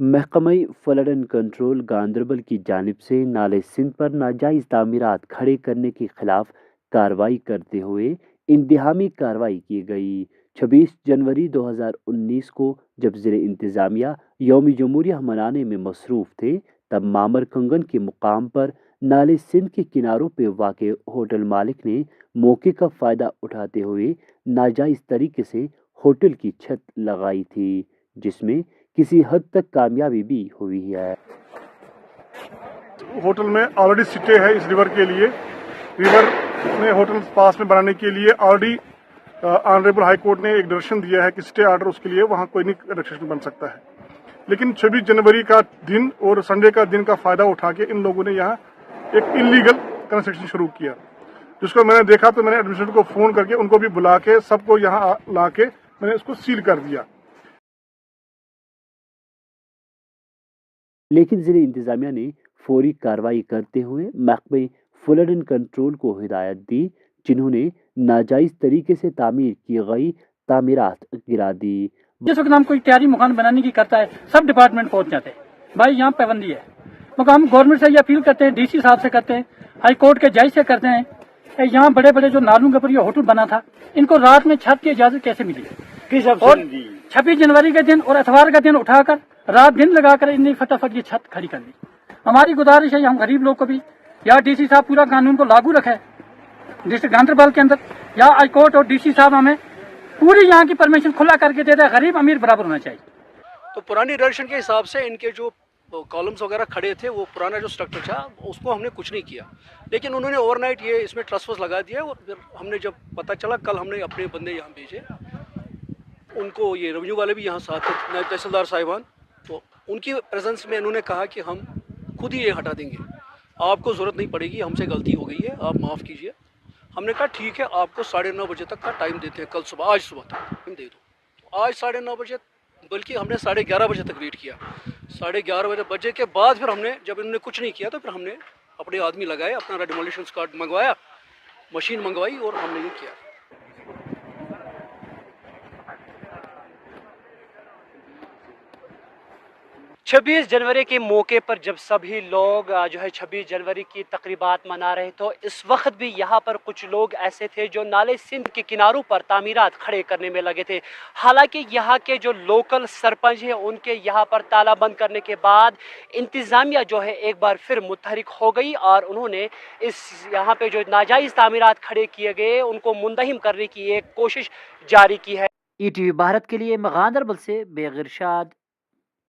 महकमा flood and control Ganderbal की जानिब से नाले सिंध पर नाजायज़ तामीरात खड़े करने के खिलाफ कार्रवाई करते हुए इंतहामी कार्रवाई की गई। 26 जनवरी 2019 को जब ज़िले इंतज़ामिया यौम जमहूरिया मनाने में मसरूफ़ थे, तब मामर कंगन के मुकाम पर नाले सिंध के किनारों पर वाक़ होटल मालिक ने मौके का फ़ायदा उठाते हुए नाजायज़ तरीके से होटल की छत लगाई थी, जिसमें किसी हद तक कामयाबी भी हुई है। होटल में ऑलरेडी सिटे है इस रिवर के लिए। रिवर में होटल पास में बनाने के लिए ऑलरेडी ऑनरेबल हाई कोर्ट ने एक डायरेक्शन दिया है कि स्टे ऑर्डर उसके लिए वहां कोई नहीं रेस्ट्रिक्शन बन सकता है। लेकिन 26 जनवरी का दिन और संडे का दिन का फायदा उठा के इन लोगों ने यहाँ एक इलीगल कंस्ट्रक्शन शुरू किया, जिसको मैंने देखा तो मैंने एडमिनिस्ट्रेटर को फोन करके उनको भी बुला के सबको यहाँ ला के मैंने उसको सील कर दिया। लेकिन ज़िले इंतज़ामिया ने फौरी कार्रवाई करते हुए महकमे फ्लड एंड कंट्रोल को हिदायत दी, जिन्होंने नाजायज़ तरीके से तामीर की गई तामीरात गिरा दी। जिस वक्त हम कोई तैयारी मकान बनाने की करता है, सब डिपार्टमेंट पहुंच जाते हैं, भाई यहाँ पाबंदी है। मगर हम गवर्नमेंट से ये अपील करते हैं, डीसी साहब से करते हैं, हाई कोर्ट के जज से करते हैं। यहाँ बड़े बड़े जो नालों के ऊपर ये होटल बना था, इनको रात में छत की इजाजत कैसे मिली? और 26 जनवरी के दिन और इतवार का दिन उठाकर रात दिन लगाकर इन्हें फटाफट ये छत खड़ी कर दी। हमारी गुजारिश है हम गरीब लोग को भी, या डीसी साहब पूरा कानून को लागू रखे डिस्ट्रिक्ट गांदरबल के अंदर, या हाई कोर्ट और डीसी साहब हमें पूरी यहाँ की परमिशन खुला करके दे दे। गरीब अमीर बराबर होना चाहिए। तो पुरानी डायरेक्शन के हिसाब से इनके जो कॉलम्स वगैरह खड़े थे, वो पुराना जो स्ट्रक्चर था उसको हमने कुछ नहीं किया, लेकिन उन्होंने ओवरनाइट ये इसमें ट्रसवर्स लगा दिया। और फिर हमने जब पता चला, कल हमने अपने बंदे यहाँ भेजे, उनको ये रेवेन्यू वाले भी यहाँ साथ थे, नायब तहसीलदार साहिबान, तो उनकी प्रेजेंस में इन्होंने कहा कि हम खुद ही ये हटा देंगे, आपको ज़रूरत नहीं पड़ेगी, हमसे गलती हो गई है, आप माफ़ कीजिए। हमने कहा ठीक है, आपको 9:30 बजे तक का टाइम देते हैं, कल सुबह, आज सुबह तक हम दे दो। तो आज 9:30 बजे, बल्कि हमने 11:30 बजे तक वेट किया। 11:30 बजे के बाद फिर हमने, जब इन्होंने कुछ नहीं किया, तो फिर हमने अपने आदमी लगाए, अपना डिमोलिशन स्क्वाड मंगवाया, मशीन मंगवाई और हमने ये किया। 26 जनवरी के मौके पर जब सभी लोग जो है 26 जनवरी की तकरीबात मना रहे, तो इस वक्त भी यहाँ पर कुछ लोग ऐसे थे जो नाले सिंध के किनारों पर तामीरात खड़े करने में लगे थे। हालांकि यहाँ के जो लोकल सरपंच हैं, उनके यहाँ पर ताला बंद करने के बाद इंतज़ामिया जो है एक बार फिर मुतहरिक हो गई और उन्होंने इस यहाँ पे जो नाजायज़ तामीरात खड़े किए गए उनको मुंतहिम करने की एक कोशिश जारी की है। ETV भारत के लिए गांदरबल से बेगिरशाद।